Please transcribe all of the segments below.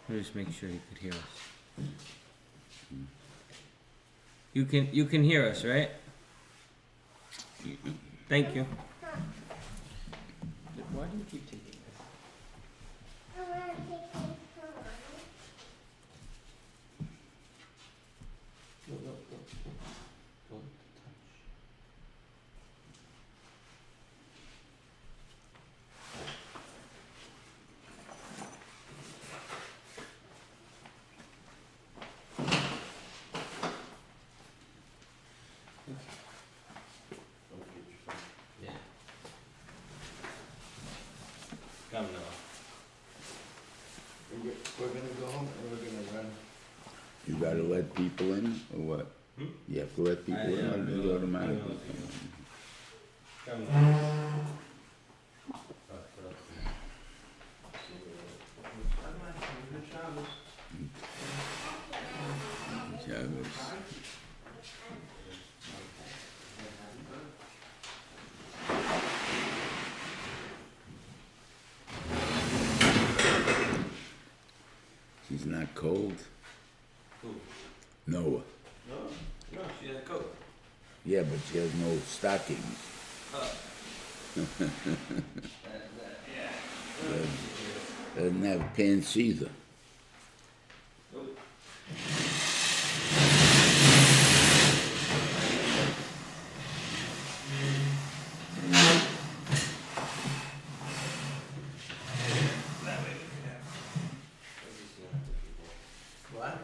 We'll just make sure he could hear us. You can hear us, right? Thank you. Why do you keep taking this? I want to take this Look. Don't touch. Yeah. Come now. We're gonna go home and we're gonna run. You gotta let people in, or what? Hmm? You have to let people in, or they automatically come in? Come now. Shabbos. She's not cold? Who? Noah. No, she had a coat. Yeah, but she has no stockings. Doesn't have pants either. Nope. What?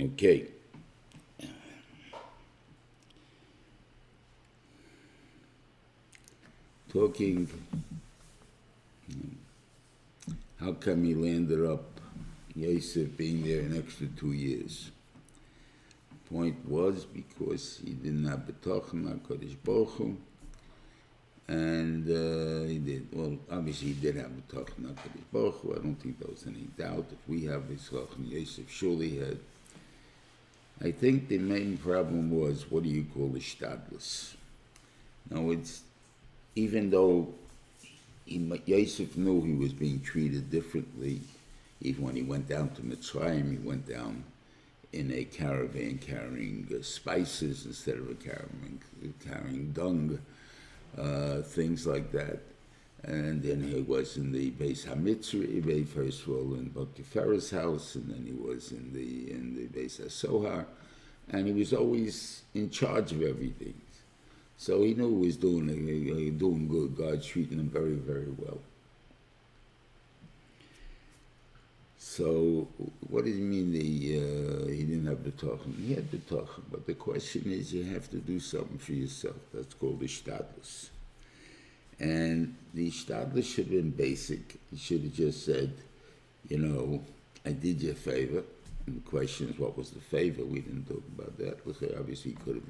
Okay. Talking, how come he landed up, Yosef being there an extra 2 years? Point was because he didn't have betochen HaKadosh Baruch Hu, and he did. Well, obviously he did have betochen HaKadosh Baruch Hu. I don't think there was any doubt. If we have betochen, Yosef surely had. I think the main problem was, what do you call the shtadlus? Now, it's, even though Yosef knew he was being treated differently, even when he went down to Mitzrayim, he went down in a caravan carrying spices instead of carrying dung, things like that. And then he was in the Beis HaMitzri, first of all in Bokifera's house, and then he was in the Beis HaSohar, and he was always in charge of everything. So he knew he was doing good. God's treating him very, very well. So what does it mean he didn't have betochen? He had betochen, but the question is, you have to do something for yourself. That's called the shtadlus. And the shtadlus should have been basic. He should have just said, I did you a favor. And the question is, what was the favor? We didn't talk about that. Obviously, he could have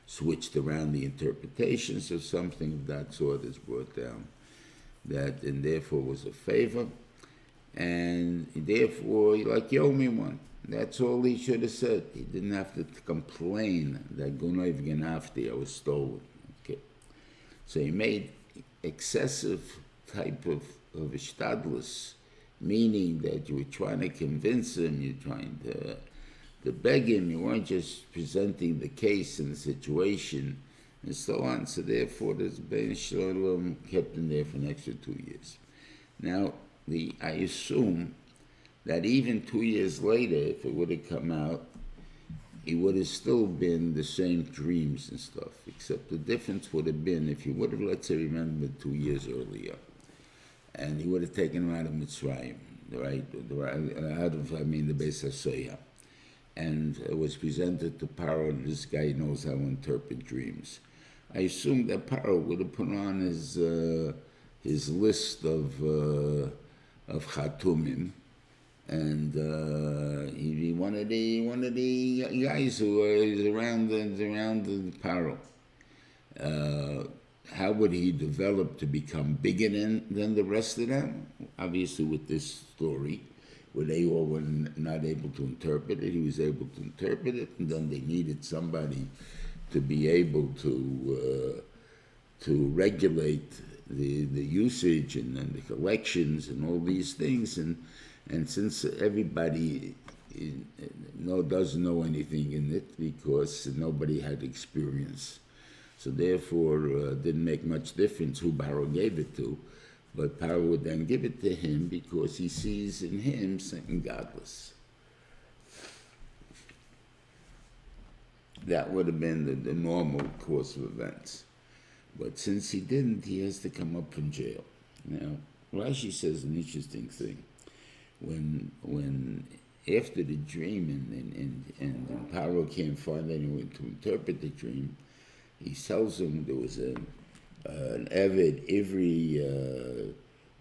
switched around the interpretations, or something of that sort is brought down. That, and therefore, was a favor. And therefore, like Yomi one. That's all he should have said. He didn't have to complain that Gunoiv Genafti, I was stolen. Okay. So he made excessive type of a shtadlus, meaning that you were trying to convince him, you're trying to beg him, you weren't just presenting the case and the situation, and so on. So therefore, this Ben Shalom kept him there for an extra 2 years. Now, I assume that even 2 years later, if it would have come out, he would have still been the same dreams and stuff, except the difference would have been if he would have, let's say, remembered 2 years earlier, and he would have taken him out of Mitzrayim, right? The Beis HaSohar, and it was presented to Paro, this guy knows how to interpret dreams. I assume that Paro would have put on his list of chatumim, and he one of the guys who is around the Paro. How would he develop to become bigger than the rest of them? Obviously, with this story, where they all were not able to interpret it, he was able to interpret it, and then they needed somebody to be able to regulate the usage and the collections and all these things, and since everybody doesn't know anything in it because nobody had experience, so therefore it didn't make much difference who Paro gave it to, but Paro would then give it to him because he sees in him something godless. That would have been the normal course of events. But since he didn't, he has to come up from jail. Now, Rashi says an interesting thing. When after the dream and Paro can't find anyone to interpret the dream, he tells him there was an Eved Ivri,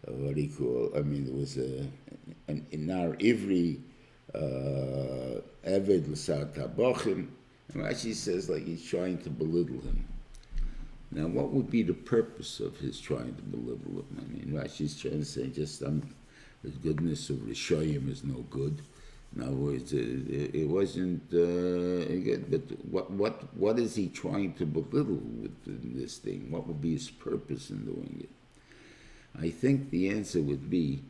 what do you call? There was an Inar Ivri Eved L'Sar Tabochim. And Rashi says like he's trying to belittle him. Now, what would be the purpose of his trying to belittle him? Rashi's trying to say just the goodness of Rishoyim is no good. In other words, it wasn't good. But what is he trying to belittle with this thing? What would be his purpose in doing it? I think the answer would be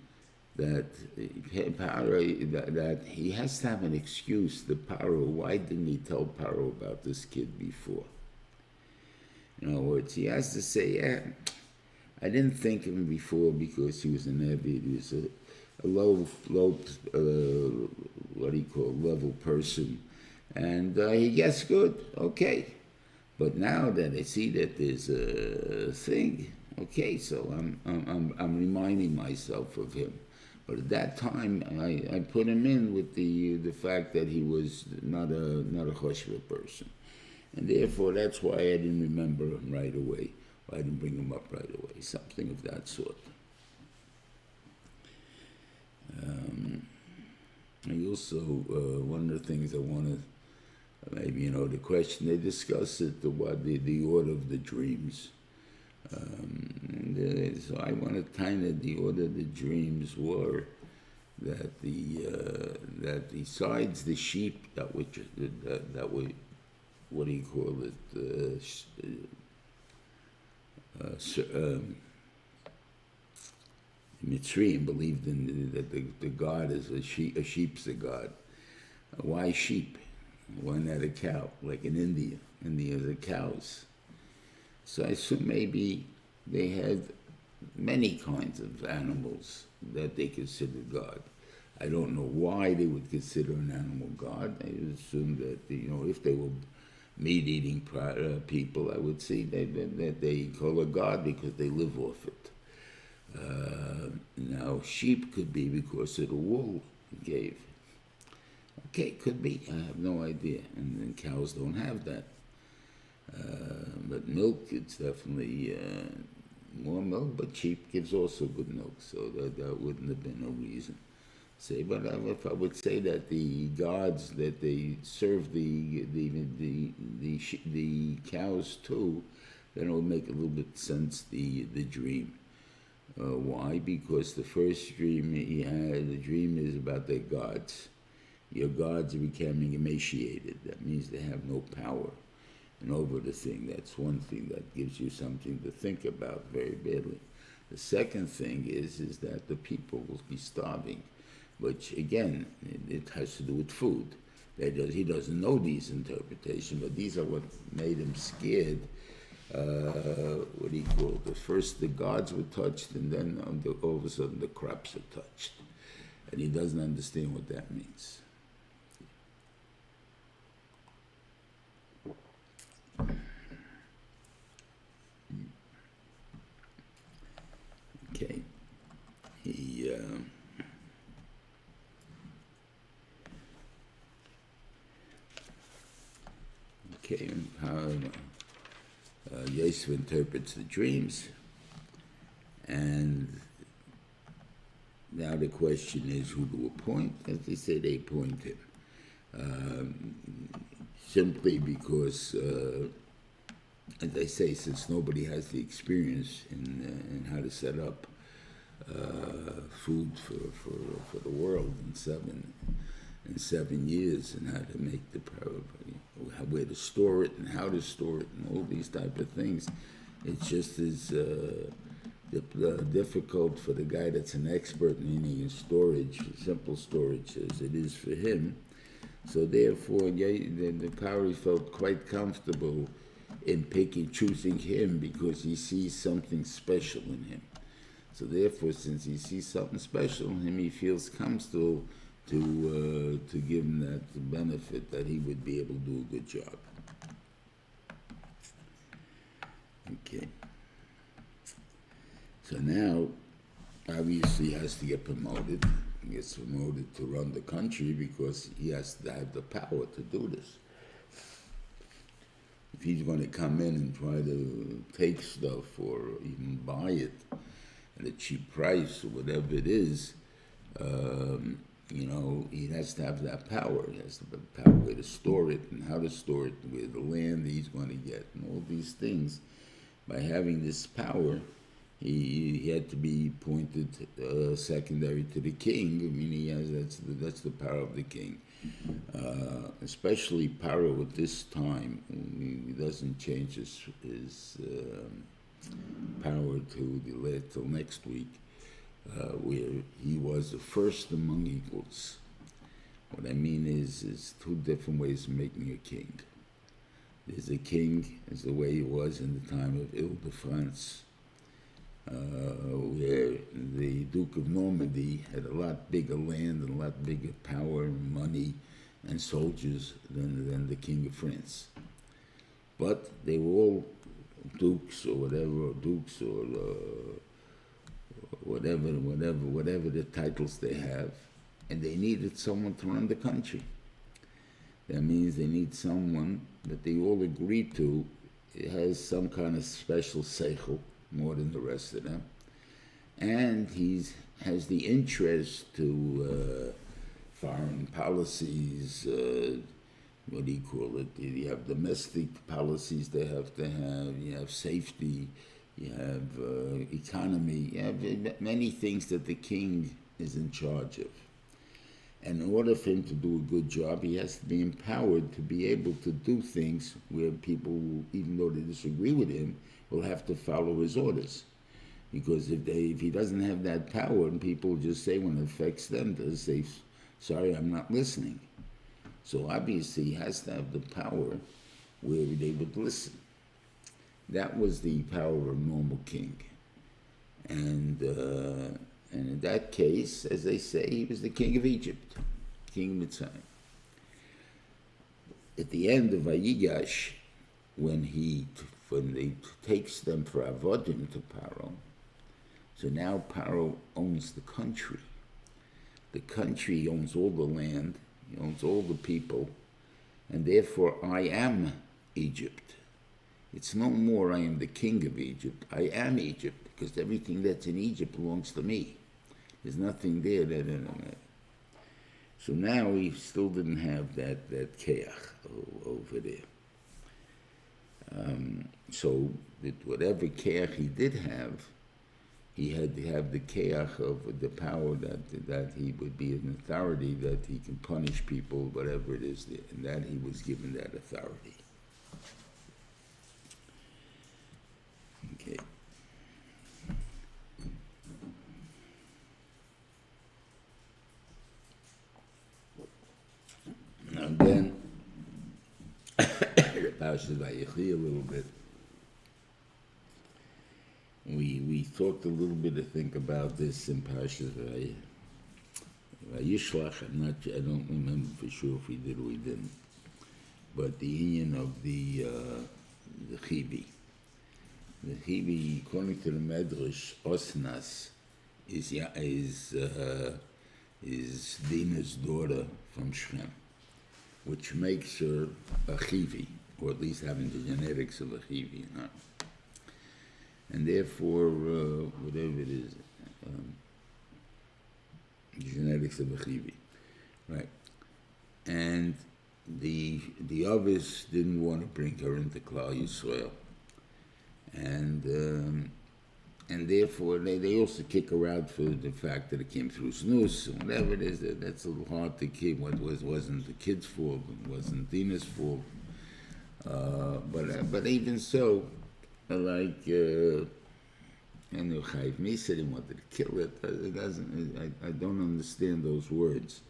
that that he has to have an excuse to Paro. Why didn't he tell Paro about this kid before? In other words, he has to say, I didn't think of him before because he was an Eved. He was a low level person. And he gets good, okay. But now that I see that there's a thing, okay, so I'm reminding myself of him. But at that time, I put him in with the fact that he was not a choshva person. And therefore, that's why I didn't remember him right away. I didn't bring him up right away, something of that sort. I also, one of the things I want to, maybe, the question, they discuss it, the order of the dreams. So I want to kind of, the order of the dreams were that that besides the sheep that were, what do you call it, Mitzrayim believed in that the god is a sheep's a god. Why sheep? Why not a cow? Like in India. India, the cows. So I assume maybe they had many kinds of animals that they considered God. I don't know why they would consider an animal God. I assume that, if they were meat-eating people, I would say that they call a God because they live off it. Now, sheep could be because of the wool it gave. Okay, could be. I have no idea. And cows don't have that. But milk, it's definitely more milk, but sheep gives also good milk, so that wouldn't have been a reason. But if I would say that the gods that they serve the cows to, then it would make a little bit sense the dream. Why? Because the first dream he had, the dream is about their gods. Your gods are becoming emaciated. That means they have no power. And over the thing, that's one thing that gives you something to think about very badly. The second thing is that the people will be starving, which again, it has to do with food. He doesn't know these interpretations, but these are what made him scared. What do you call it? First the gods were touched, and then all of a sudden the crops are touched. And he doesn't understand what that means. Okay. Yosef interprets the dreams, and now the question is who to appoint. As they say, they appoint him. Simply because, as I say, since nobody has the experience in how to set up food for the world in 7 years, and how to make where to store it and how to store it and all these type of things, it's just as difficult for the guy that's an expert, meaning in storage, simple storage, as it is for him. So therefore, the Pari felt quite comfortable in choosing him because he sees something special in him. So therefore, since he sees something special in him, he feels comfortable to give him that benefit that he would be able to do a good job. Okay. So now, obviously, he has to get promoted. He gets promoted to run the country because he has to have the power to do this. If he's going to come in and try to take stuff or even buy it at a cheap price or whatever it is, he has to have that power. He has to have the power where to store it and how to store it, where the land he's going to get, and all these things. By having this power, he had to be appointed secondary to the king. I mean, that's the power of the king. Especially Paro at this time, he doesn't change his power till next week, where he was the first among equals. What I mean is two different ways of making a king. There's a king, as the way he was in the time of Ile-de-France, where the Duke of Normandy had a lot bigger land and a lot bigger power and money and soldiers than the King of France. But they were all dukes or whatever, or dukes or whatever the titles they have, and they needed someone to run the country. That means they need someone that they all agree to has some kind of special seichel, more than the rest of them, and has the interest to foreign policies, what do you call it? You have domestic policies they have to have, you have safety, you have economy, you have many things that the king is in charge of. And in order for him to do a good job, he has to be empowered to be able to do things where people, even though they disagree with him, will have to follow his orders. Because if he doesn't have that power, and people just say when it affects them, they'll say, sorry, I'm not listening. So obviously he has to have the power where they would listen. That was the power of a normal king. And in that case, as they say, he was the king of Egypt, king of Mitzrayim. At the end of Vayigash, when he takes them for avodim to Paro, so now Paro owns the country. The country owns all the land, he owns all the people, and therefore I am Egypt. It's no more I am the king of Egypt, I am Egypt, because everything that's in Egypt belongs to me. There's nothing there that. So now he still didn't have that keach over there. So that whatever keach he did have, he had to have the keach of the power that he would be an authority, that he can punish people, whatever it is, and that he was given that authority. Okay. And then, Parshas Vayechi a little bit. We talked a little bit, I think, about this in Parshas Vayishlach. I don't remember for sure if we did or we didn't. But the union of the chivi. The chivi, according to the Medrash, Osnas is Dinah's daughter from Shem, which makes her a chivi, or at least having the genetics of a chivi. And therefore, whatever it is, genetics of a chivi, right? And the others didn't want to bring her into Klal Yisrael, and therefore they also kick her out for the fact that it came through snus, and whatever it is. That's a little hard to keep. What wasn't the kid's fault, it wasn't Dina's fault, but even so. Like, and me said he wanted to kill it. It doesn't. I don't understand those words.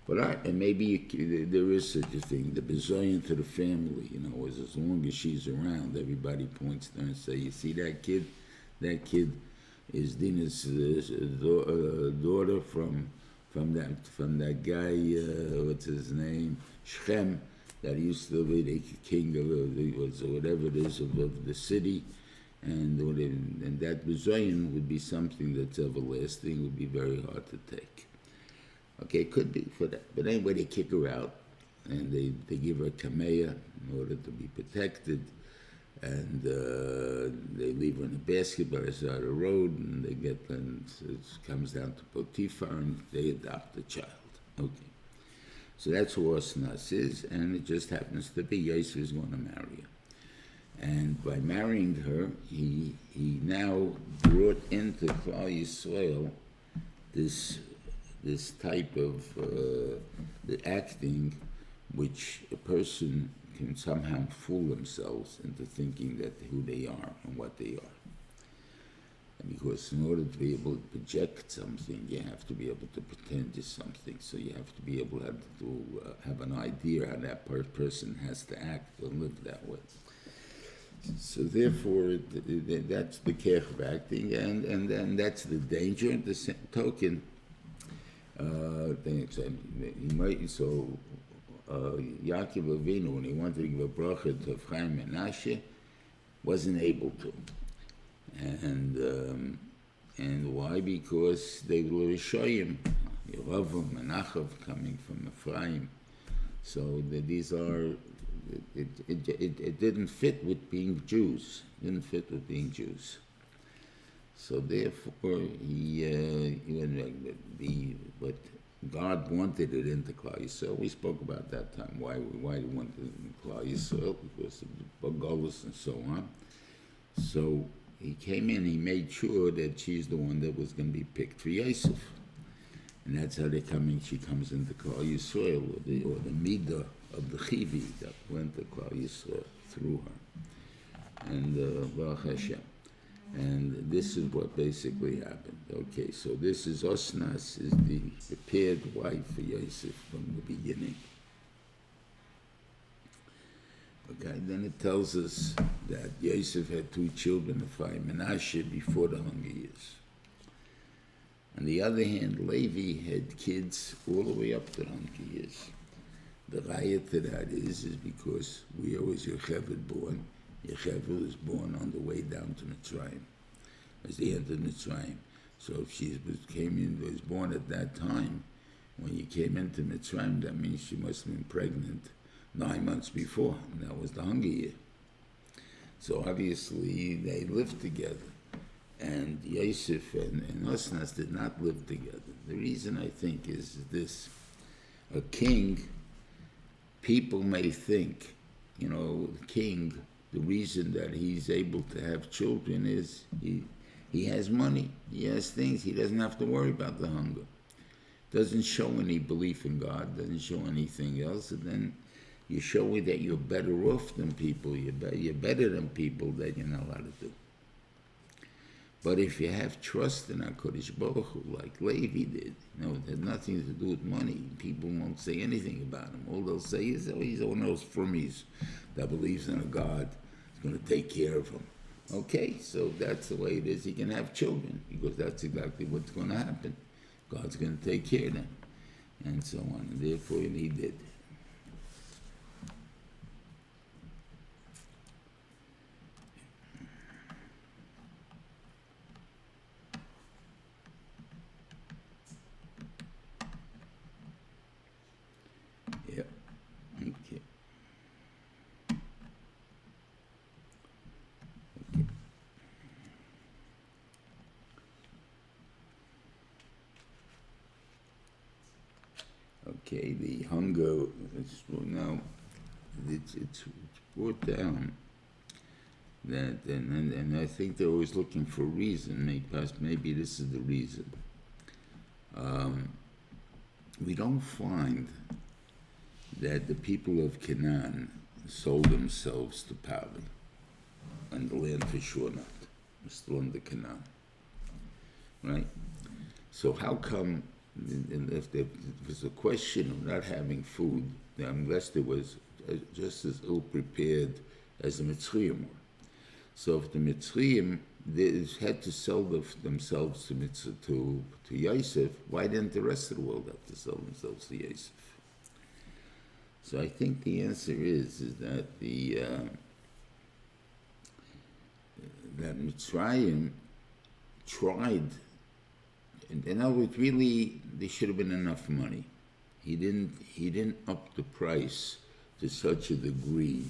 But and maybe there is such a thing. The bizoyan to the family, is as long as she's around, everybody points to her and say, "You see that kid? That kid is Dina's daughter from that guy. What's his name? Shem." That used to be the king of whatever it is of the city, and that bizoyan would be something that's everlasting, would be very hard to take. Okay, it could be for that. But anyway, they kick her out, and they give her a kameya in order to be protected, and they leave her in a basket by the side of the road, and it comes down to Potiphar, and they adopt the child. Okay. So that's who Osnas is, and it just happens to be Yosef is going to marry her. And by marrying her, he now brought into Klal Yisrael this type of the acting, which a person can somehow fool themselves into thinking that who they are and what they are. Because in order to be able to project something, you have to be able to pretend you're something. So you have to be able to have an idea how that person has to act or live that way. So therefore, that's the care of acting, and then that's the danger. The same token, Yaakov Avinu, when he wanted to give a bracha to Ephraim and Menashe, wasn't able to. And And why? Because they were Rishoyim, Yeravim and Achav coming from Ephraim. So these are, it didn't fit with being Jews. It didn't fit with being Jews. So therefore, but God wanted it into Klal Yisrael. We spoke about that time, why he wanted it in Klal Yisrael, because of the Bagolus and so on. So he came in, he made sure that she's the one that was going to be picked for Yosef. And that's how she comes into Klal Yisrael, or the Midah of the Chivi that went to Klal Yisrael through her. And Baruch Hashem. And this is what basically happened. Okay, so this is Osnas, is the prepared wife for Yosef from the beginning. Okay, then it tells us that Yosef had 2 children, Ephraim and Asher, before the hunger years. On the other hand, Levi had kids all the way up to the hunger years. The raya to that is because where was Yocheved born? Yocheved was born on the way down to Mitzrayim, as they entered Mitzrayim. So if she was born at that time, when you came into Mitzrayim, that means she must have been pregnant 9 months before, and that was the hunger year. So obviously they lived together, and Yosef and Osnas did not live together. The reason I think is this: a king, people may think, the king, the reason that he's able to have children is he has money, he has things, he doesn't have to worry about the hunger. Doesn't show any belief in God, doesn't show anything else, and then you show that you're better off than people, you're better than people that you're not allowed to do. But if you have trust in HaKadosh Baruch Hu, like Levi did, it had nothing to do with money. People won't say anything about him. All they'll say is, he's one of those frummies that believes in a God who's going to take care of him. Okay, so that's the way it is. He can have children, because that's exactly what's going to happen. God's going to take care of them, and so on. And therefore, he did. Okay, the hunger, now it's brought down that, and I think they're always looking for a reason. Maybe this is the reason. We don't find that the people of Canaan sold themselves to Pali, and the land for sure not. We're still under Canaan, right? So how come? And if there was a question of not having food, unless there was just as ill-prepared as the Mitzrayim were. So if the Mitzrayim had to sell themselves to Yosef, why didn't the rest of the world have to sell themselves to Yosef? So I think the answer is that that Mitzrayim tried. In other words, really, there should have been enough money. He didn't up the price to such a degree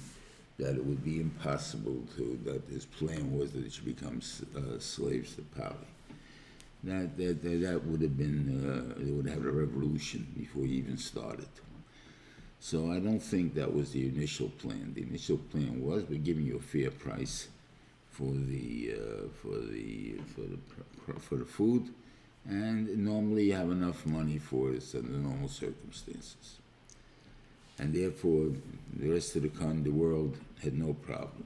that it would be impossible that his plan was that it should become slaves to Pali. That would have been, they would have a revolution before he even started. So I don't think that was the initial plan. The initial plan was, we're giving you a fair price for the food, and normally you have enough money for it under normal circumstances. And therefore, the rest of the world had no problem.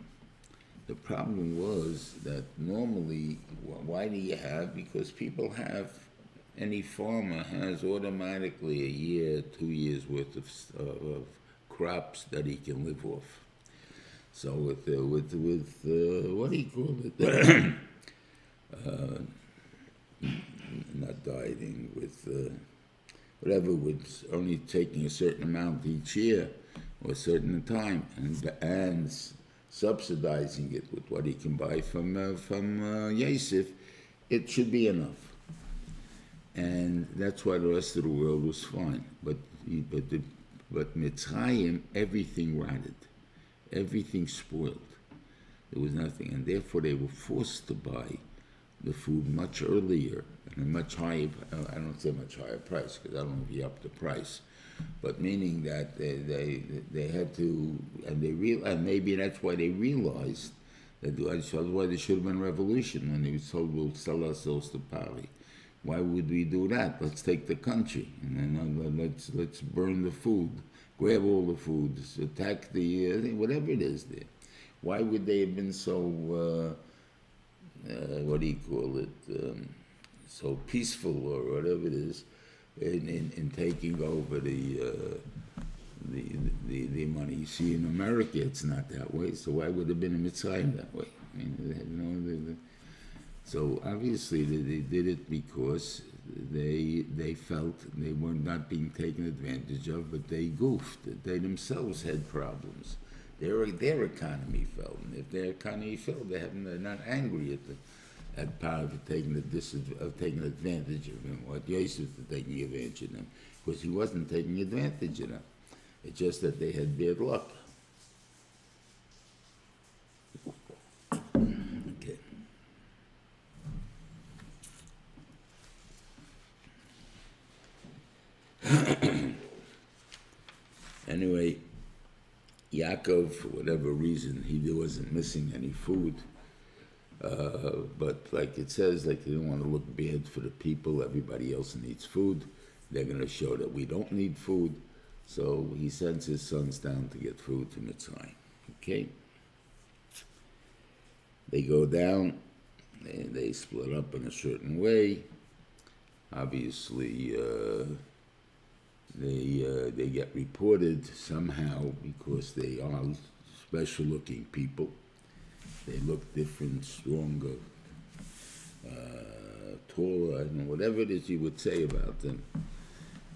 The problem was that normally, why do you have? Because people have, any farmer has automatically a year, 2 years worth of crops that he can live off. So with what do you call it? Not dieting, with whatever, with only taking a certain amount each year or a certain time, and subsidizing it with what he can buy from Yosef, it should be enough. And that's why the rest of the world was fine. But Mitzrayim, everything rotted. Everything spoiled. There was nothing. And therefore they were forced to buy the food much earlier and a much higher, I don't say much higher price, because I don't know if you up the price, but meaning that they had to, and maybe that's why they realized that otherwise there should have been a revolution when they were told we'll sell ourselves to Pari. Why would we do that? Let's take the country and then let's burn the food, grab all the food, attack the whatever it is there. Why would they have been so what do you call it? So peaceful or whatever it is in taking over the money. You see, in America, it's not that way. So why would it have been in Mitzrayim that way? I mean, so obviously they did it because they felt they were not being taken advantage of, but they goofed. They themselves had problems. Their economy fell, and if their economy fell, they're not angry at Paro for taking advantage of him, or at Yosef for taking advantage of him, because he wasn't taking advantage of them. It's just that they had bad luck. Okay. Anyway, Yaakov, for whatever reason, he wasn't missing any food. But like it says, like they don't want to look bad for the people. Everybody else needs food. They're going to show that we don't need food. So he sends his sons down to get food to Mitzrayim. Okay? They go down, and they split up in a certain way. Obviously, they get reported somehow because they are special-looking people. They look different, stronger, taller, I don't know, whatever it is you would say about them.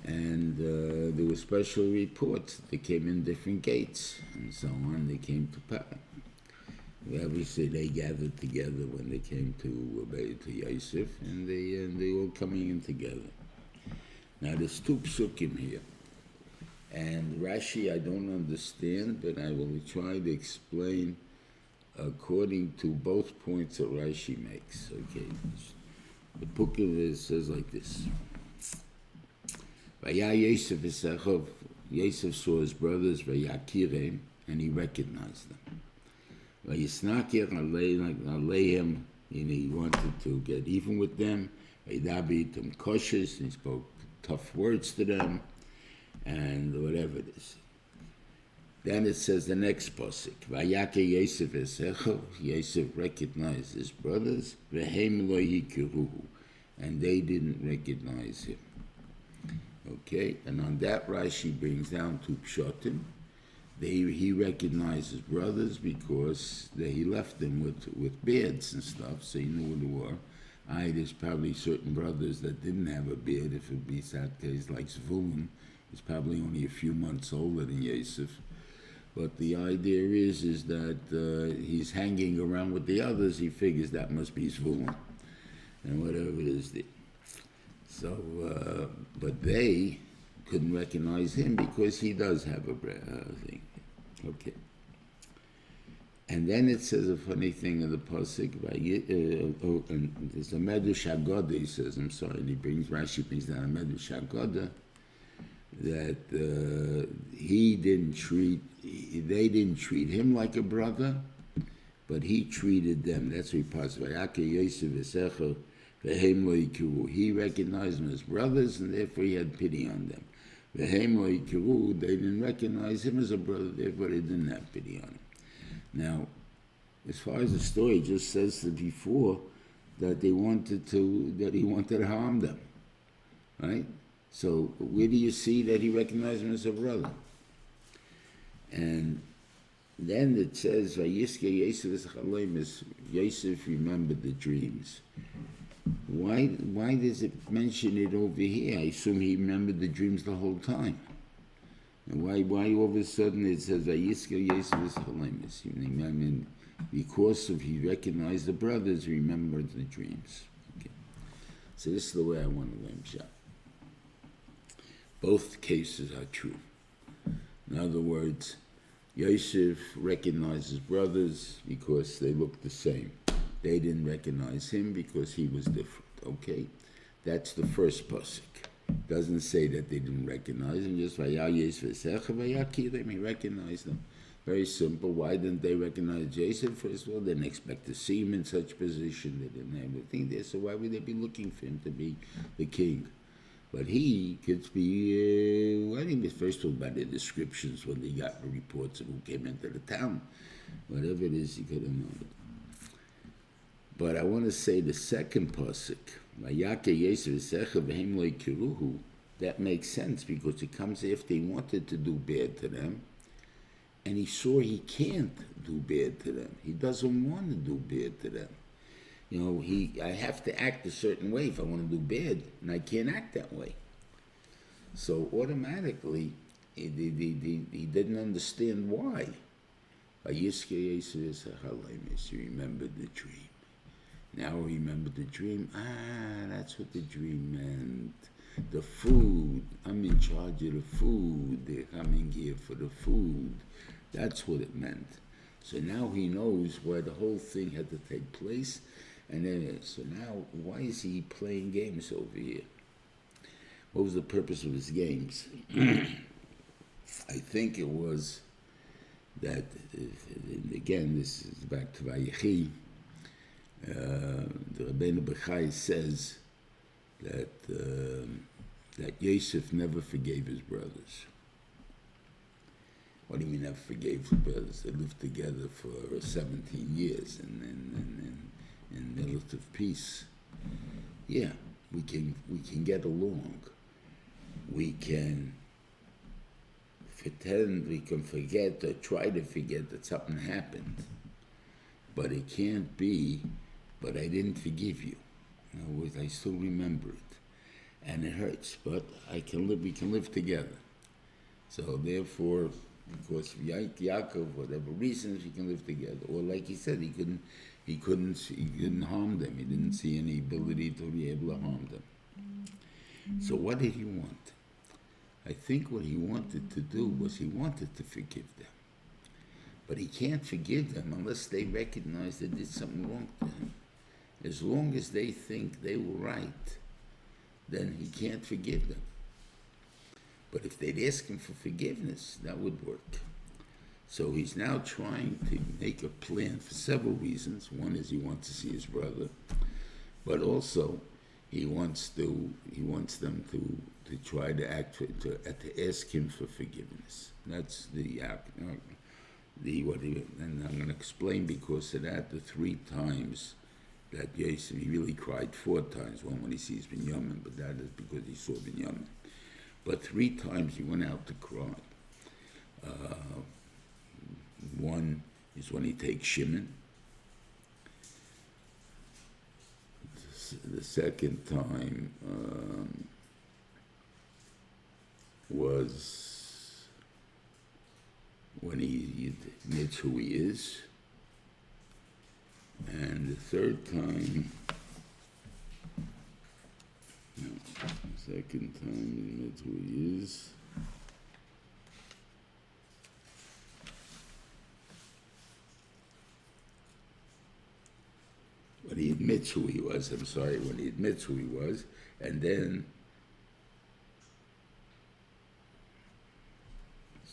And there were special reports. They came in different gates and so on. They came to Paro. Obviously, they gathered together when they came to Yosef, and they all coming in together. Now, there's two psukim here. And Rashi I don't understand, but I will try to explain according to both points that Rashi makes. Okay, the psukim says like this: Vaya Yosef Esachov. Yosef saw his brothers, Vayakirem, and he recognized them. Vayisnakir Aleihim, and he wanted to get even with them. Vaydabitim koshes, and he spoke tough words to them, and whatever it is. Then it says the next pasuk, Vayake Yosef Esechov. Yosef recognized his brothers, Vehem lo yikiruhu, and they didn't recognize him. Okay, and on that Rashi brings down two pshatim. He recognized his brothers because he left them with beards and stuff, so he knew who they were. There's probably certain brothers that didn't have a beard. If it be that case, like Zvulun, he's probably only a few months older than Yosef. But the idea is that he's hanging around with the others. He figures that must be Zvulun, and whatever it is. So, but they couldn't recognize him because he does have a thing. Okay. And then it says a funny thing in the pasuk. And there's a medrash Haggadah. He says, I'm sorry. And Rashi brings down a medrash Haggadah that they didn't treat him like a brother, but he treated them. That's what he recognized them as brothers, and therefore he had pity on them. They didn't recognize him as a brother, therefore they didn't have pity on him. Now, as far as the story just says before that he wanted to harm them, right? So where do you see that he recognized him as a brother? And then it says, Yosef remembered the dreams. Why does it mention it over here? I assume he remembered the dreams the whole time. And why all of a sudden it says because he recognized the brothers, he remembered the dreams. Okay. So this is the way I want to learn Pshat. Both cases are true. In other words, Yosef recognized his brothers because they looked the same. They didn't recognize him because he was different, okay? That's the first pasuk. Doesn't say that they didn't recognize him, just he recognized them. Very simple. Why didn't they recognize Jason? First of all, they didn't expect to see him in such position. They didn't have anything there, so why would they be looking for him to be the king? But he could be, I think first of all about the descriptions when they got the reports of who came into the town. Whatever it is, he could have known it. But I want to say the second pasuk, that makes sense because it comes after he wanted to do bad to them, and he saw he can't do bad to them. He doesn't want to do bad to them. You know, I have to act a certain way if I want to do bad, and I can't act that way. So automatically, he didn't understand why. He remembered the dream. Now he remembered the dream. That's what the dream meant. The food. I'm in charge of the food. They're coming here for the food. That's what it meant. So now he knows why the whole thing had to take place. And then, so now, why is he playing games over here? What was the purpose of his games? I think it was that, again, this is back to Vayechi. The Rabbeinu Bechai says that Yosef never forgave his brothers. What do you mean never forgave his brothers? They lived together for 17 years in relative peace. Yeah, we can get along. We can pretend, we can forget or try to forget that something happened. But it can't be, but I didn't forgive you. In other words, I still remember it. And it hurts, but we can live together. So therefore, because of Yaakov, whatever reasons, we can live together. Or like he said, he couldn't harm them. He didn't see any ability to be able to harm them. So what did he want? I think what he wanted to do was he wanted to forgive them. But he can't forgive them unless they recognize they did something wrong to him. As long as they think they were right, then he can't forgive them. But if they'd ask him for forgiveness, that would work. So he's now trying to make a plan for several reasons. One is he wants to see his brother, but also he wants them to try to ask him for forgiveness. That's and I'm going to explain because of that the 3 times that Yosef, he really cried 4 times. One when he sees Binyamin, but that is because he saw Binyamin. But 3 times he went out to cry. One is when he takes Shimon. The second time was when he admits who he is. And the third time, second time he admits who he is. When he admits who he was, when he admits who he was, and then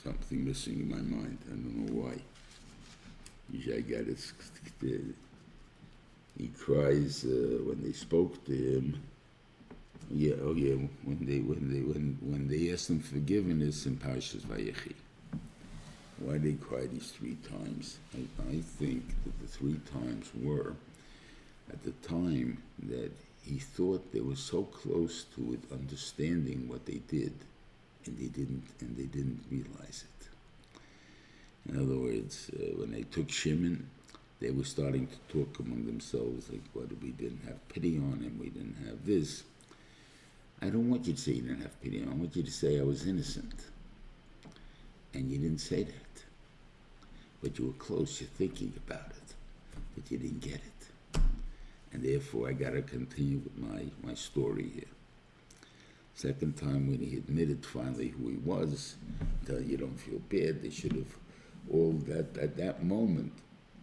something missing in my mind, I don't know why. Usually I got it. He cries when they spoke to him. When they asked him forgiveness in Parshas Vayechi. Why they cried these 3 times? I think that the 3 times were at the time that he thought they were so close to it, understanding what they did, and they didn't realize it. In other words, when they took Shimon, they were starting to talk among themselves, like, what, we didn't have pity on him, we didn't have this. I don't want you to say you didn't have pity on him. I want you to say I was innocent. And you didn't say that. But you were close, you're thinking about it, but you didn't get it. And therefore, I got to continue with my story here. Second time, when he admitted finally who he was, you don't feel bad. They should have all that at that moment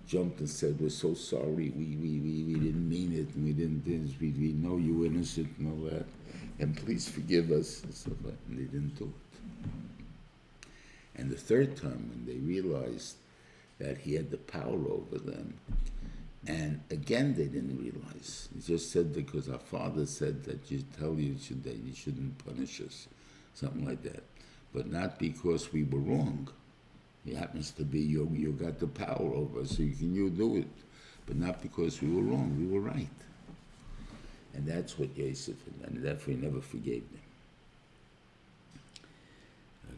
jumped and said, "We're so sorry. We didn't mean it. And we didn't this. We know you're innocent and all that. And please forgive us." And stuff like that. And they didn't do it. And the third time, when they realized that he had the power over them, and again they didn't realize. He just said, because our father said that you shouldn't punish us, something like that. But not because we were wrong. It happens to be you got the power over us, so you do it. But not because we were wrong, we were right. And that's what Yosef, and therefore he never forgave them.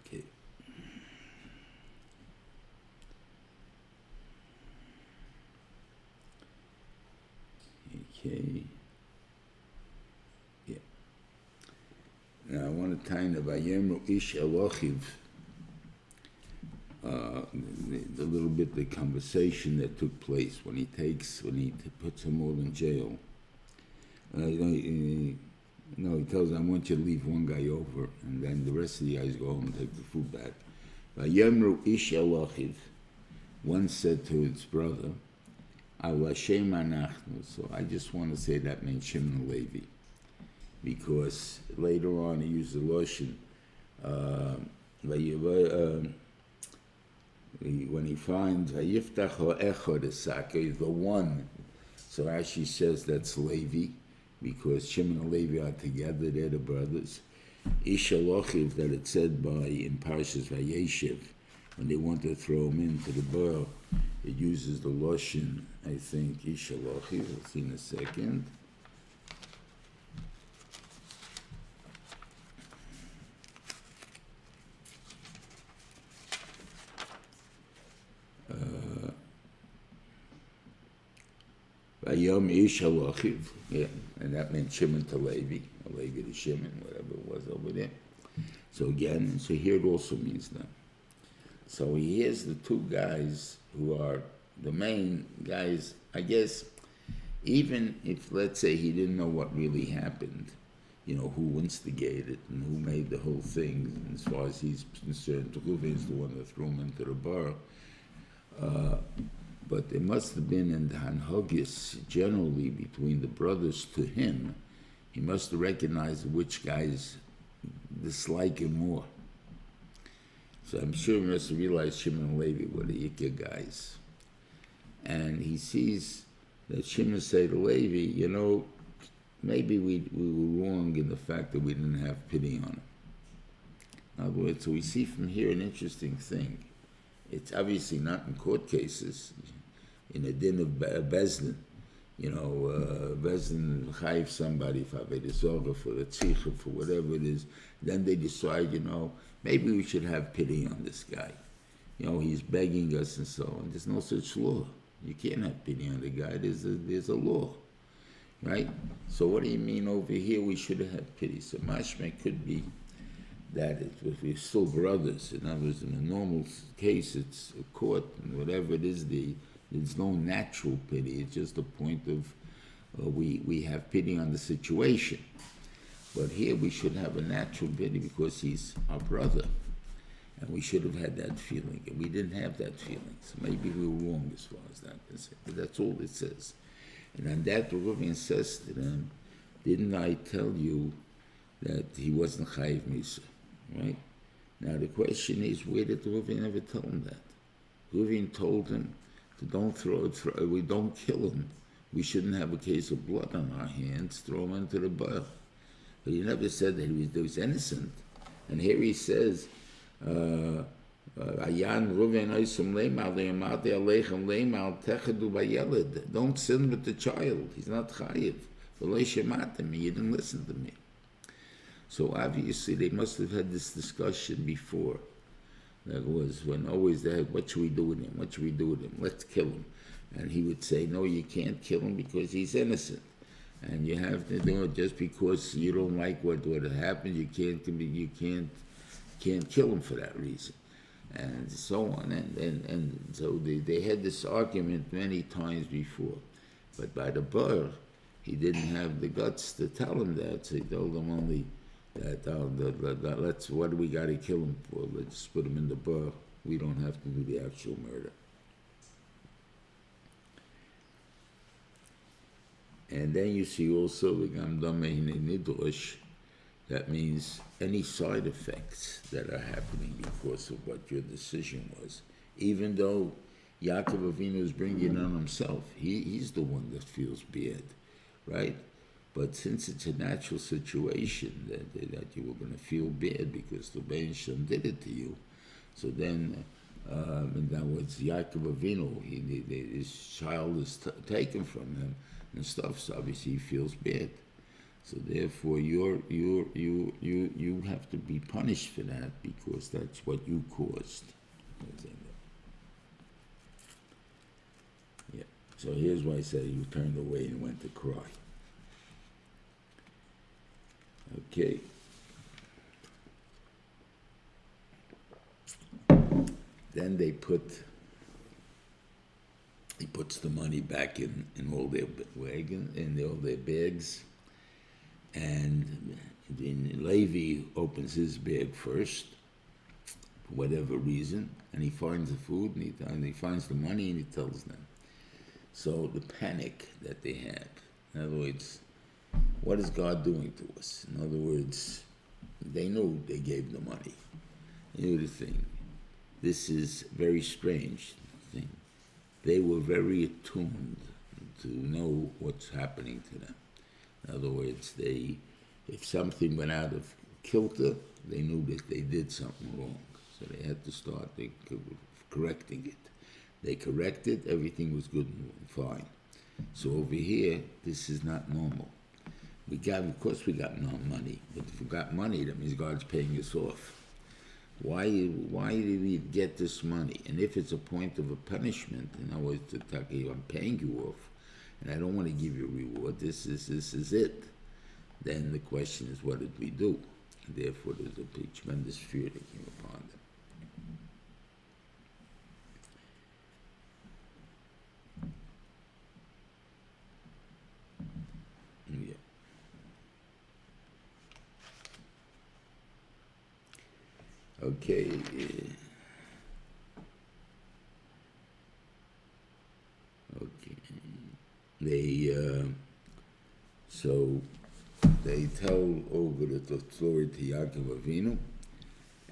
Okay. Okay. Yeah. Now I want to tie in the Vayemru Ish Elochiv, the little bit the conversation that took place when he puts them all in jail. He tells them, "I want you to leave one guy over, and then the rest of the guys go home and take the food back." Vayemru Ish Elochiv, one said to his brother, Al Hashem Anachnu. So I just want to say that means Shimon and Levi, because later on he used the lotion when he finds Vayiftach Echad Esaka, the one. So Rashi says that's Levi, because Shimon and Levi are together; they're the brothers. Ish Elochiv, that it said in Parshas Vayeshev, when they want to throw him into the bar, it uses the lotion, I think, Ish Elochiv. We'll see in a second. Vayom Ish Elochiv, yeah, and that meant Shimon to Levi, or Levi to Shimon, whatever it was over there. So again, so here it also means that. So here's the two guys who are the main guys. I guess even if, let's say, he didn't know what really happened, who instigated and who made the whole thing, and as far as he's concerned, Reuven is the one that threw him into the bar. But there must have been in the Hanhagis, generally between the brothers to him, he must have recognized which guys dislike him more. So I'm sure he must have realized Shimon and Levi were the Yikah guys. And he sees that Shimon say to Levi, maybe we were wrong in the fact that we didn't have pity on him. In other words, so we see from here an interesting thing. It's obviously not in court cases, in a din of Bezdin. Bezdin chayiv somebody for Avedisova, for a tzricha, for whatever it is. Then they decide, maybe we should have pity on this guy. He's begging us and so on. There's no such law. You can't have pity on the guy. There's a law, right? So what do you mean over here we should have had pity? So mashma could be that if we're still brothers. In other words, in a normal case, it's a court, and whatever it is, there's no natural pity. It's just a point of we have pity on the situation. But here we should have a natural pity because he's our brother. And we should have had that feeling. And we didn't have that feeling. So maybe we were wrong as far as that is. But that's all it says. And on that, Reuven says to them, didn't I tell you that he wasn't chayiv misa? Right? Now the question is, where did Reuven ever tell him that? Reuven told him to we don't kill him. We shouldn't have a case of blood on our hands, throw him into the bar. But he never said that he was innocent. And here he says, Ayan Reuven oisum leimal le'amati aleichem leimal techadu bayeled. Don't sin with the child. He's not chayiv. V'lo shematem. You didn't listen to me. So obviously they must have had this discussion before. That was when always they had, what should we do with him? What should we do with him? Let's kill him. And he would say, no, you can't kill him because he's innocent. And you have to do it just because you don't like what happened. You can't kill him for that reason. And so on. And so they had this argument many times before. But by the bar, he didn't have the guts to tell him that, so he told him only that, what do we got to kill him for? Let's put him in the bar. We don't have to do the actual murder. And then you see also, that means any side effects that are happening because of what your decision was. Even though Yaakov Avinu is bringing it on himself, he's the one that feels bad, right? But since it's a natural situation that you were going to feel bad because the Bein Shem did it to you, so then, in other words, Yaakov Avinu, his child is taken from him and stuff, so obviously he feels bad. So therefore, you have to be punished for that because that's what you caused. Yeah. So here's why I say you turned away and went to cry. Okay. Then he puts the money back in all their wagons, in all their bags, and then Levi opens his bag first, for whatever reason, and he finds the food, and he finds the money, and he tells them. So the panic that they had, in other words, what is God doing to us? In other words, they knew they gave the money. You knew the thing. This is very strange thing. They were very attuned to know what's happening to them. In other words, if something went out of kilter, they knew that they did something wrong. So they had to start correcting it. They corrected, everything was good and fine. So over here, this is not normal. Of course we got no money, but if we got money, that means God's paying us off. Why did we get this money? And if it's a point of a punishment, in other words, I'm paying you off, and I don't want to give you a reward, this is it. Then the question is, what did we do? And therefore, there's a big, tremendous fear that came upon them. Yeah. Okay. Okay. So they tell over the story to Yaakov Avinu,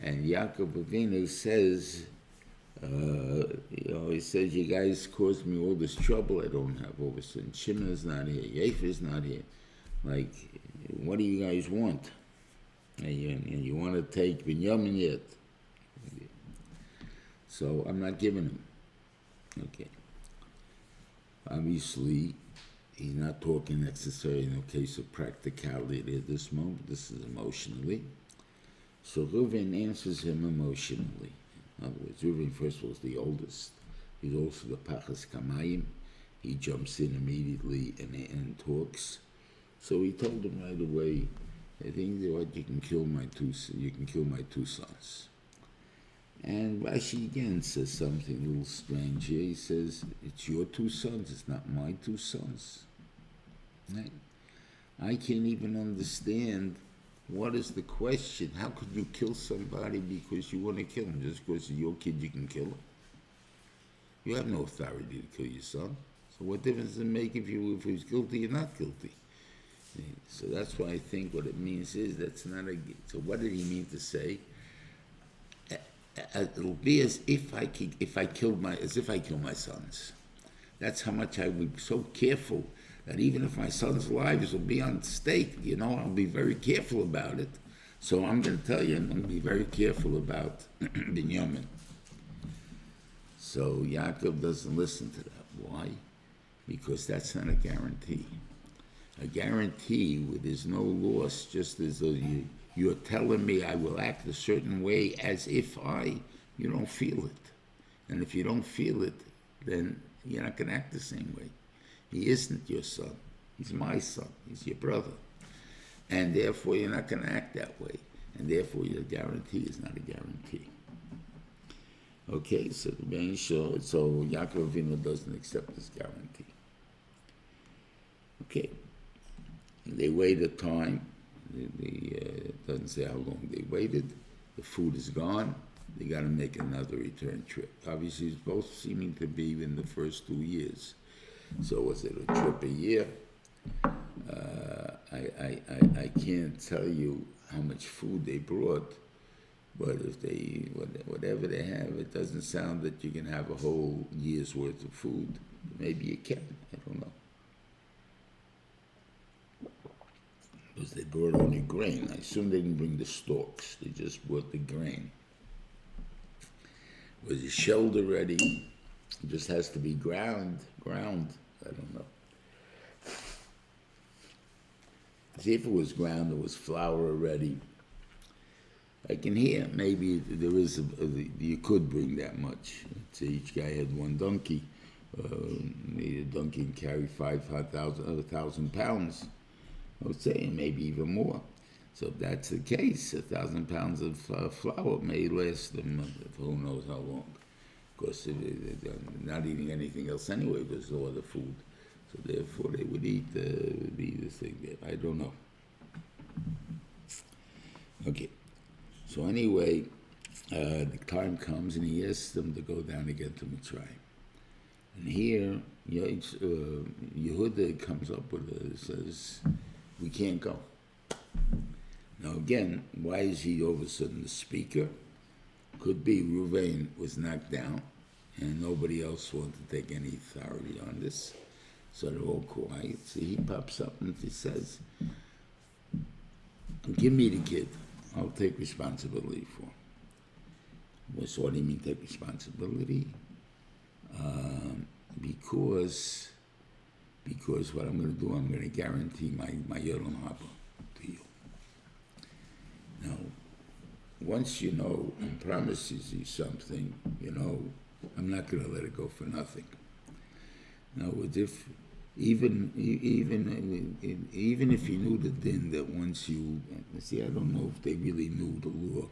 and Yaakov Avinu says, he says, you guys caused me all this trouble. I don't have all of a sudden Shimon's not here, Yef's not here. Like, what do you guys want? And you want to take Binyamin yet? So I'm not giving him. Okay. Obviously, he's not talking necessarily in a case of practicality at this moment. This is emotionally. So Reuven answers him emotionally. In other words, Reuven, first of all, is the oldest. He's also the Pachas Kamayim. He jumps in immediately and talks. So he told him right away, I think that you can kill my two sons. And Rashi again says something a little strange here. He says, it's your two sons, it's not my two sons. Right? I can't even understand what is the question. How could you kill somebody because you want to kill him? Just because it's your kid, you can kill him? You have no authority to kill your son. So what difference does it make if he's guilty or not guilty? So that's why I think what it means is that's not a. So what did he mean to say? It'll be as if I kill my sons. That's how much I would be so careful that even if my sons' lives will be on stake, I'll be very careful about it. So I'm going to tell you, I'm going to be very careful about Binyamin. So Yaakov doesn't listen to that. Why? Because that's not a guarantee. A guarantee where there's no loss, just as though you're telling me I will act a certain way as if you don't feel it. And if you don't feel it, then you're not going to act the same way. He isn't your son. He's my son. He's your brother. And therefore, you're not going to act that way. And therefore, your guarantee is not a guarantee. Okay, so Yaakov Avinu doesn't accept this guarantee. Okay, They waited time. It doesn't say how long they waited. The food is gone. They got to make another return trip. Obviously, it's both seeming to be in the first 2 years. So was it a trip a year? I can't tell you how much food they brought, but if they, whatever they have, it doesn't sound that you can have a whole year's worth of food. Maybe you can, I don't know. Because they brought only grain. I assume they didn't bring the stalks, they just brought the grain. Was it shelled already? It just has to be ground, I don't know. See, if it was ground, there was flour already. I can hear maybe there is, you could bring that much. So each guy had one donkey. Maybe a donkey can carry 1,000 pounds. I would say maybe even more. So if that's the case, 1,000 pounds of flour may last them who knows how long. Of course, they're not eating anything else anyway. There's no other food. So therefore, they would eat the thing there. I don't know. Okay. So anyway, the time comes and he asks them to go down again to Mitzrayim. And here, Yehuda comes up with it, says, we can't go. Now again, why is he all of a sudden the speaker? Could be Reuven was knocked down and nobody else wanted to take any authority on this. So they're all quiet. So he pops up and he says, give me the kid. I'll take responsibility for him. So what do you mean take responsibility? Because what I'm going to do, I'm going to guarantee my Yodel Haba to you. Now, once you know and promises you something, I'm not going to let it go for nothing. Now, even if you knew the din that once you see, I don't know if they really knew the law.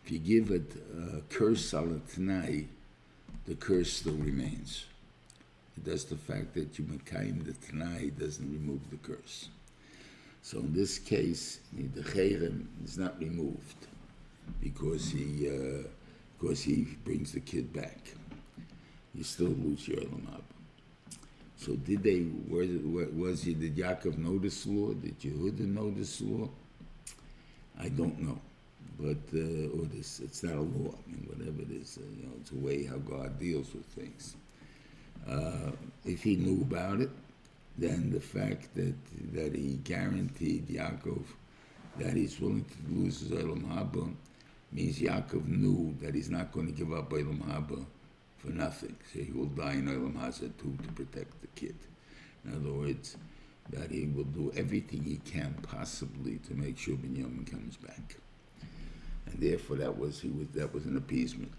If you give it a curse al t'nai, the curse still remains. That's the fact that you Mikaitz the t'nai doesn't remove the curse. So in this case, the chayrim is not removed because he brings the kid back. You still lose your Olam Haba. So did Yaakov know this law? Did Yehuda know this law? I don't know. But, it's not a law. I mean, whatever it is, it's a way how God deals with things. If he knew about it, then the fact that he guaranteed Yaakov that he's willing to lose his Olam Haba means Yaakov knew that he's not going to give up Olam Haba for nothing. So he will die in Olam Haba too to protect the kid. In other words, that he will do everything he can possibly to make sure Binyamin comes back. And therefore that was an appeasement.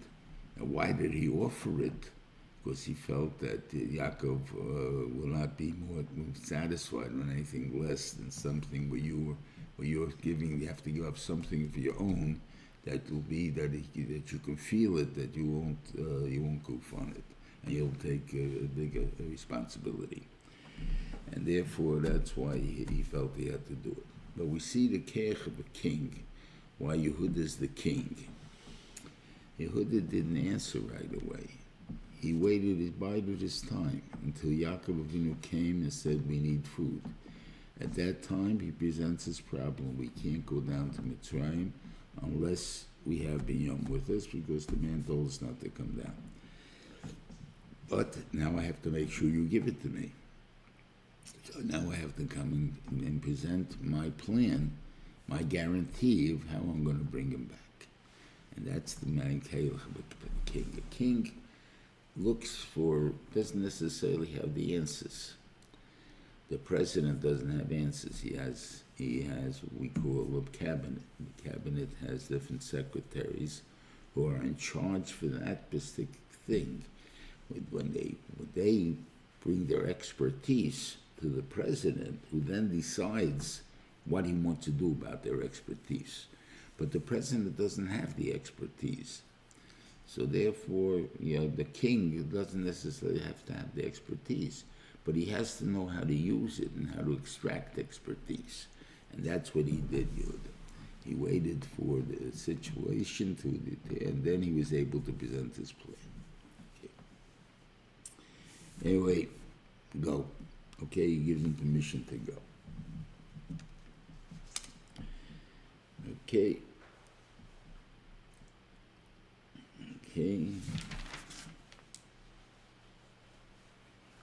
Now why did he offer it? Because he felt that Yaakov will not be more satisfied with anything less than something where you're giving, you have to give up something for your own that will be that you can feel it, that you won't goof on it, and you'll take a bigger responsibility. And therefore that's why he felt he had to do it. But we see the keich of a king, why Yehuda is the king. Yehuda didn't answer right away. He bided his time until Yaakov Avinu came and said, we need food. At that time, he presents his problem. We can't go down to Mitzrayim unless we have Binyamin with us, because the man told us not to come down. But now I have to make sure you give it to me. So now I have to come and present my plan, my guarantee of how I'm going to bring him back. And that's the man Keich of the king. The king doesn't necessarily have the answers. The president doesn't have answers. He has what we call a cabinet. The cabinet has different secretaries who are in charge for that specific thing. When they bring their expertise to the president, who then decides what he wants to do about their expertise. But the president doesn't have the expertise. So therefore, the king doesn't necessarily have to have the expertise, but he has to know how to use it and how to extract expertise. And that's what he did, Yehuda. He waited for the situation and then he was able to present his plan. Okay. Anyway, go. Okay, he gives him permission to go. Okay. Okay.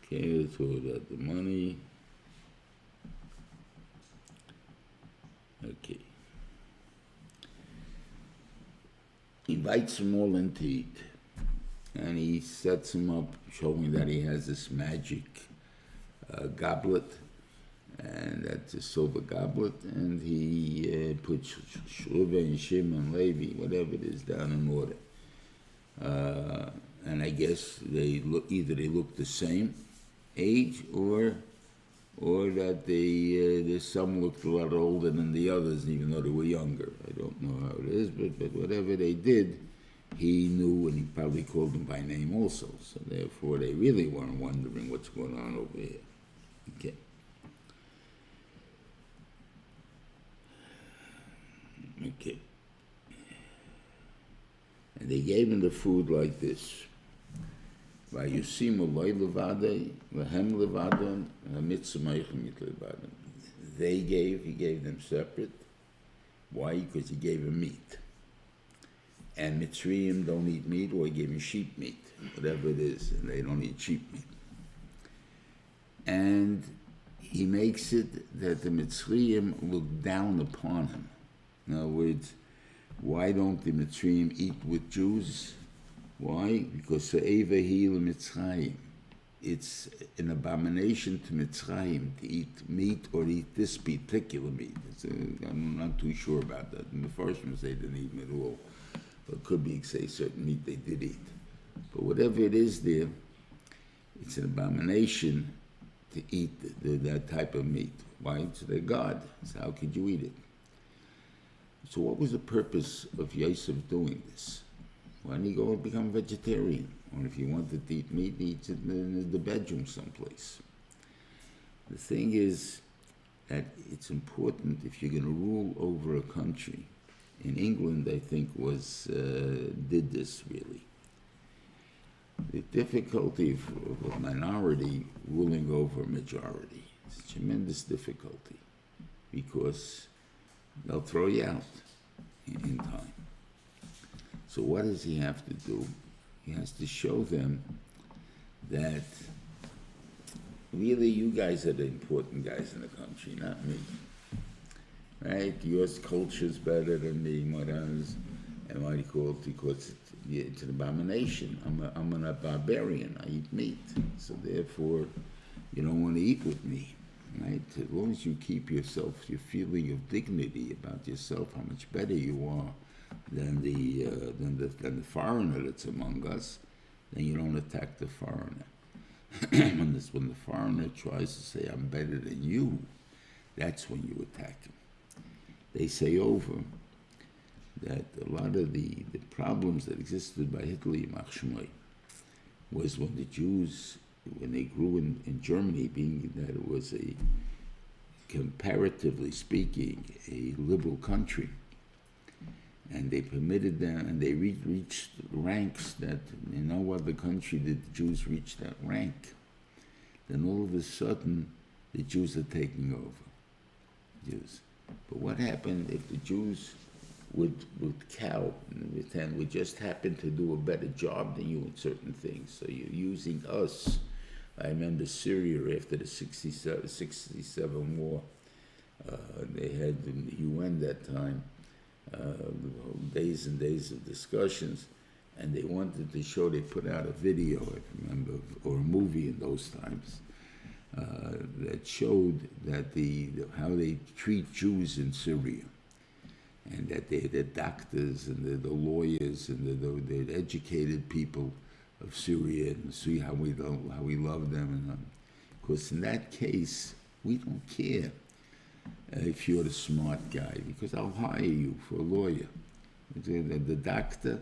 Okay, let's talk about the money. Okay. He invites them all in to eat. And he sets them up, showing that he has this magic goblet. And that's a silver goblet. And he puts Reuven, Shimon, Levi, whatever it is, down in order. And I guess either they look the same age or that some looked a lot older than the others, even though they were younger. I don't know how it is, but whatever they did, he knew, and he probably called them by name also. So therefore, they really weren't wondering what's going on over here. Okay. Okay. And they gave him the food like this. Vayusimu loy levadei, v'hem levadon, v'mitzvayichem mit levadon. He gave them separate. Why? Because he gave them meat. And Mitzrayim don't eat meat, or he gave them sheep meat, whatever it is, and they don't eat sheep meat. And he makes it that the Mitzrayim look down upon him. In other words, why don't the Mitzrayim eat with Jews? Why? Because Se'evahi Mitzrayim. It's an abomination to Mitzrayim to eat meat or eat this particular meat. I'm not too sure about that. And the first ones they didn't eat at all. But it could be, say, certain meat they did eat. But whatever it is there, it's an abomination to eat that type of meat. Why? It's their God. So how could you eat it? So what was the purpose of Yosef doing this? Why didn't he go and become a vegetarian? Or if he wanted to eat meat, he eats it in the bedroom someplace. The thing is that it's important if you're going to rule over a country. In England, I think, did this really. The difficulty of a minority ruling over a majority is a tremendous difficulty because they'll throw you out in time. So what does he have to do? He has to show them that really you guys are the important guys in the country, not me. Right? Your culture's better than me, Moran's, and what he called because it's an abomination. I'm a barbarian. I eat meat. So therefore, you don't want to eat with me. Right? As long as you keep yourself, your feeling of dignity about yourself, how much better you are than the foreigner that's among us, then you don't attack the foreigner. when the foreigner tries to say, I'm better than you, that's when you attack him. They say over that a lot of the problems that existed by Hitler was when the Jews, when they grew in Germany, being that it was a, comparatively speaking, a liberal country, and they permitted them, and they reached ranks that in no other country did the Jews reach that rank. Then all of a sudden, the Jews are taking over. Jews. But what happened if the Jews would cow and would just happen to do a better job than you in certain things? So you're using us. I remember Syria after the 67 war. They had in the UN that time days and days of discussions, and they wanted to show, they put out a video, I remember, or a movie in those times, that showed that how they treat Jews in Syria, and that they're the doctors and they're the lawyers and they're the educated people of Syria, and see how we love them. And because in that case, we don't care if you're the smart guy, because I'll hire you for a lawyer. The doctor,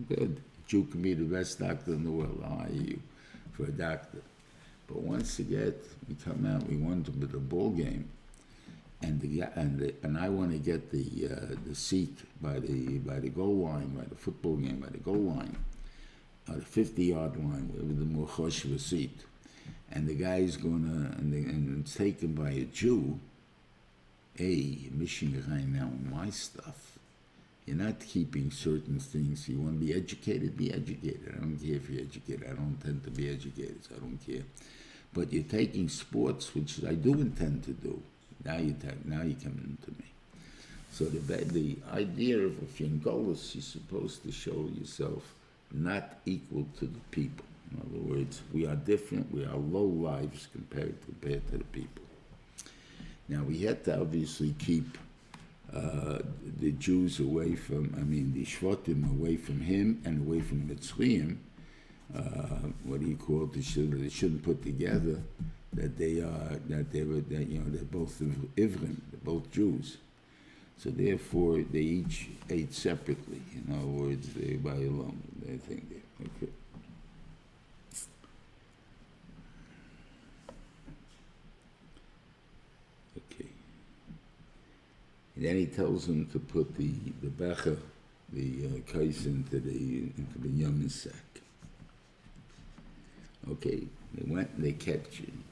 good. Jew can be the best doctor in the world. I'll hire you for a doctor. But once we come out, we want to be the ball game, and I want to get the seat by the goal line, by the football game, by the goal line, or the 50-yard line, wherever the more choshev seat, and the guy's and it's taken by a Jew. Hey, mishing right now on my stuff. You're not keeping certain things. You want to be educated, be educated. I don't care if you're educated. I don't intend to be educated, so I don't care. But you're taking sports, which I do intend to do. Now you're coming into me. So the idea of if you're in Golos, you're supposed to show yourself not equal to the people. In other words, we are different. We are low lives compared to the people. Now we had to obviously keep the Jews away from, the Shvatim away from him and away from Mitzrayim. What do you call it? They shouldn't put together that they're both Ivrim, they're both Jews. So therefore, they each ate separately. In other words, they by alone. They think okay. And then he tells them to put the becher, the kais into the yamin sack. Okay, they went and they catch him.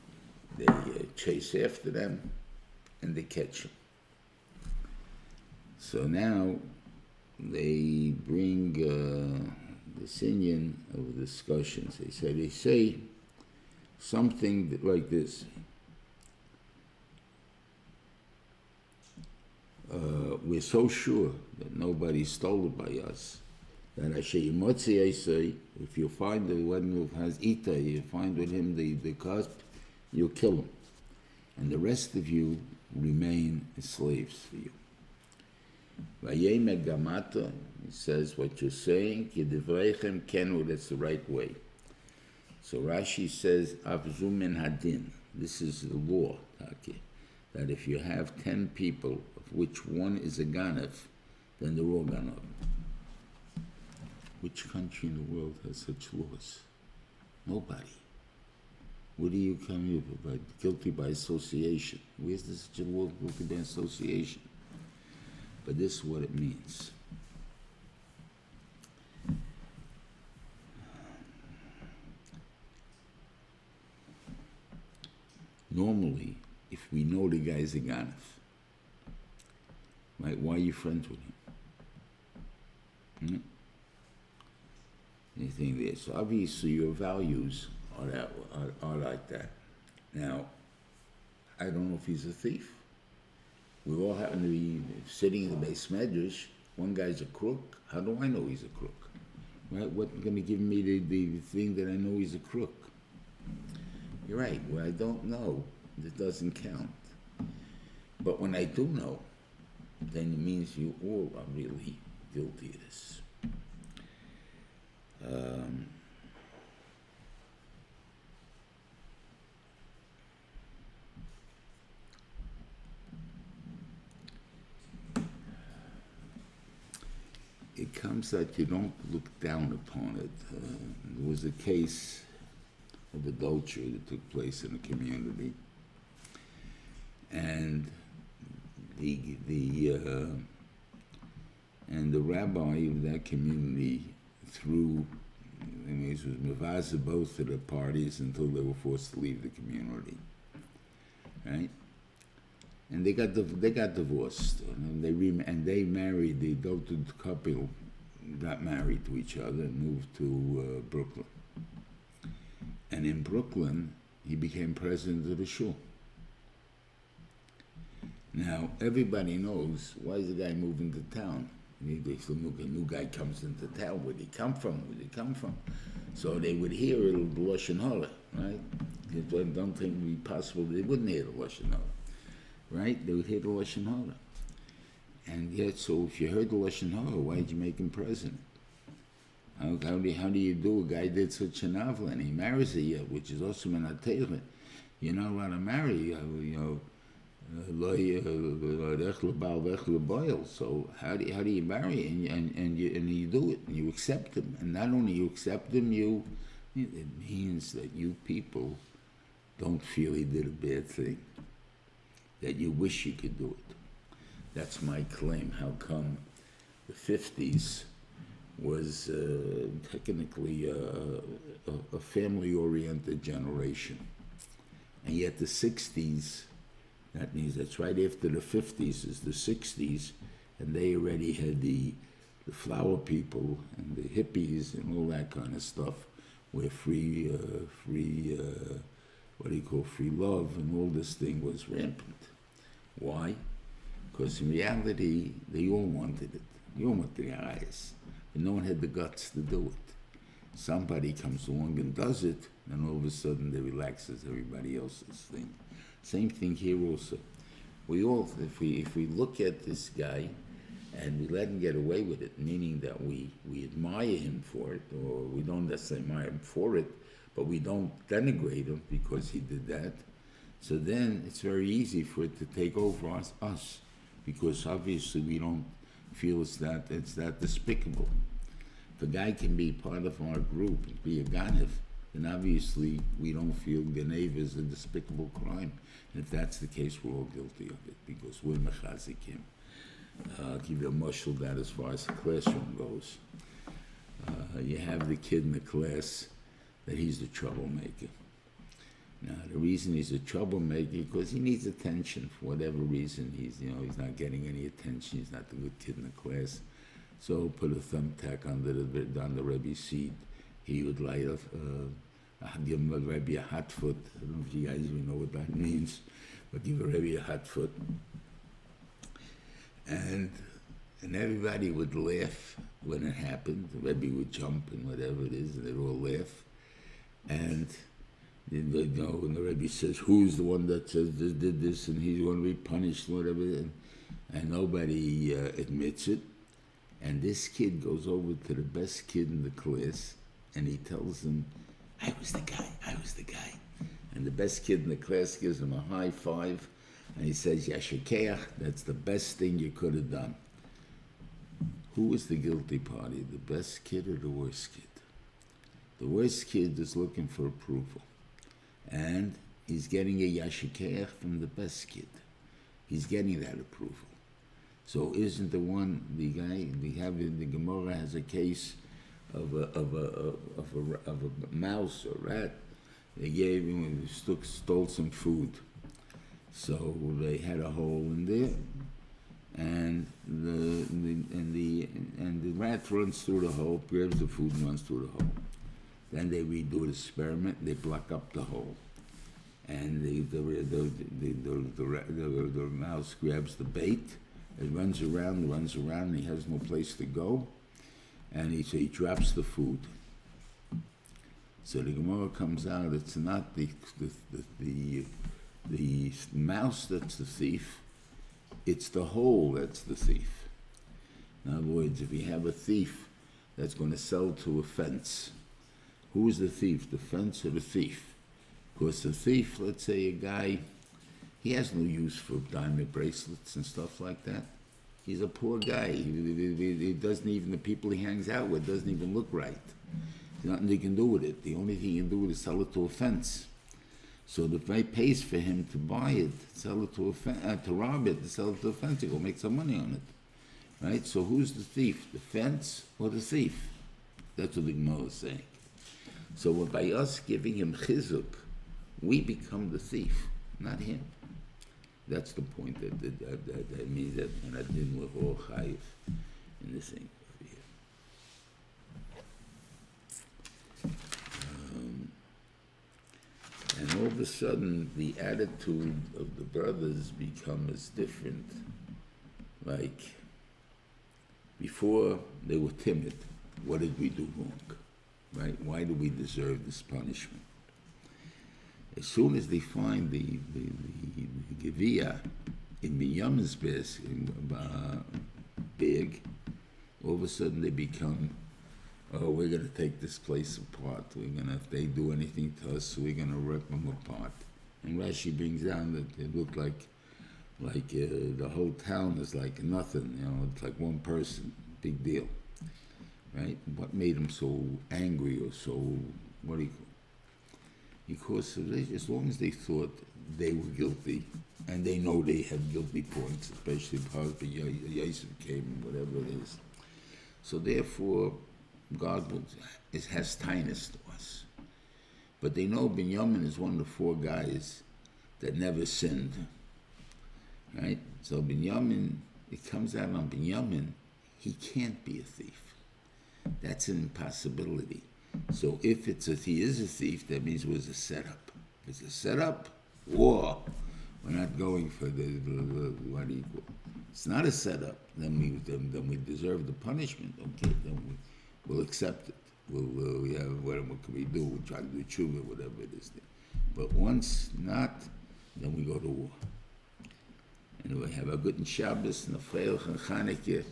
They chase after them, and they catch him. So now they bring the Sinyan of discussions. They say something like this. We're so sure that nobody stole it by us that I say, if you find the one who has Ita, you find with him the cusp, you kill him. And the rest of you remain as slaves for you. Vayemed Gamata, he says what you're saying, Kidivreichem Kenu, that's the right way. So Rashi says, Avzumin Hadin, this is the law, okay, that if you have 10 people, of which one is a Ganav, then they're all Ganav. Which country in the world has such laws? Nobody. What do you come here for? Guilty by association. Where's this such a law, guilty by association? But this is what it means. Normally, if we know the guy's a Ganav, right, why are you friends with him? Anything there. So obviously your values are like that. Now, I don't know if he's a thief. We all happen to be sitting in the base medrash. One guy's a crook. How do I know he's a crook? Right? What's going to give me the thing that I know he's a crook? You're right. When I don't know, it doesn't count. But when I do know, then it means you all are really guilty of this. It comes that you don't look down upon it. There was a case of adultery that took place in a community, and the rabbi of that community threw, it was mevazah both of the parties until they were forced to leave the community, right? And they got divorced, and they married. The adopted couple got married to each other and moved to Brooklyn. And in Brooklyn, he became president of the shul. Now everybody knows why is the guy moving to town. A new guy comes into town. Where'd he come from? Where'd he come from? So they would hear a little Lashon Hara, right? I don't think it would be possible they wouldn't hear the Lashon Hara. Right? They would hear the Lashon Hara. And yet, so if you heard the Lashon Hara, why did you make him president? How do you do? A guy did such an avla, and he marries a year, which is also an ateiret. You're not allowed to marry, so how do you marry? And you do it, and you accept him. And not only you accept him, it means that you people don't feel he did a bad thing, that you wish you could do it. That's my claim. How come the 50s was technically a family-oriented generation, and yet the 60s, that means that's right after the 50s is the 60s, and they already had the flower people and the hippies and all that kind of stuff, where free love and all this thing was rampant. Why? Because in reality, they all wanted it. You all want the eyes, but no one had the guts to do it. Somebody comes along and does it, and all of a sudden they relaxes everybody else's thing. Same thing here also. We all, if we look at this guy and we let him get away with it, meaning that we admire him for it, or we don't necessarily admire him for it, but we don't denigrate him because he did that, so then it's very easy for it to take over us, because obviously we don't feel it's that despicable. If a guy can be part of our group, be a Ganev, then obviously we don't feel Ganev is a despicable crime. And if that's the case, we're all guilty of it, because we're mechazikim. I'll give you a mushal that as far as the classroom goes. You have the kid in the class that he's the troublemaker. Now, the reason he's a troublemaker is because he needs attention for whatever reason. He's not getting any attention. He's not the good kid in the class. So he'll put a thumbtack on the Rebbe's seat. He would light give him a Rebbe a hot foot. I don't know if you guys even know what that means, but give a Rebbe a hot foot. And everybody would laugh when it happened. The Rebbe would jump and whatever it is, and they'd all laugh. And when the Rebbe says, who's the one that says this, did this, and he's going to be punished, whatever, and nobody admits it. And this kid goes over to the best kid in the class, and he tells him, I was the guy. And the best kid in the class gives him a high five, and he says, Yashikeach, that's the best thing you could have done. Who is the guilty party, the best kid or the worst kid? The worst kid is looking for approval, and he's getting a Yashikeach from the best kid. He's getting that approval. So isn't the guy, the Gemara has a case of a mouse or rat. They gave him, stole some food. So they had a hole in there, and the rat runs through the hole, grabs the food and runs through the hole. Then they redo the experiment. They block up the hole, and the mouse grabs the bait. It runs around, and he has no place to go, and he drops the food. So the Gemara comes out. It's not the mouse that's the thief. It's the hole that's the thief. In other words, if you have a thief that's going to sell to a fence, who is the thief, the fence or the thief? Because the thief, let's say a guy, he has no use for diamond bracelets and stuff like that. He's a poor guy. He doesn't even, the people he hangs out with doesn't even look right. There's nothing they can do with it. The only thing he can do is sell it to a fence. So the guy pays for him to buy it, sell it to to rob it, to sell it to a fence, to go make some money on it. Right? So who's the thief? The fence or the thief? That's what the Gemara is saying. So by us giving him chizuk, we become the thief, not him. That's the point that means that, and I didn't with all chayiv in this thing over here. And all of a sudden, the attitude of the brothers becomes different. Like, before they were timid. What did we do wrong? Right? Why do we deserve this punishment? As soon as they find the Gevia in Binyamin's bag, all of a sudden they become, oh, we're going to take this place apart. If they do anything to us, we're going to rip them apart. And Rashi brings down that it looked like the whole town is like nothing, it's like one person, big deal. Right? What made them so angry or so, what do you call it? because as long as they thought they were guilty, and they know they have guilty points, especially if husband Yosef came, whatever it is. So therefore, God has kindness to us. But they know Binyamin is one of the 4 guys that never sinned, right? So Binyamin, it comes out on Binyamin, he can't be a thief. That's an impossibility. So if he is a thief, that means it was a setup. If it's a setup, war. We're not going for what equal. It's not a setup. Then we deserve the punishment. Okay, then we'll accept it. We have what can we do? We'll try to do tshuva, whatever it is. But once not, then we go to war. And we have a good Shabbos and a Feilch and Chanukah.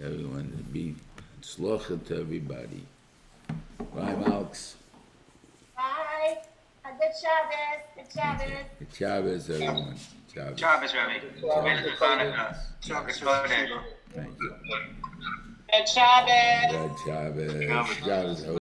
Everyone be slocha to everybody. Bye, Alex. Bye. Good Shabbos. Good Shabbos. Good Shabbos, everyone. Shabbos. Shabbos, Rabbi. Thank you. Good Shabbos. Good Shabbos. Shabbos.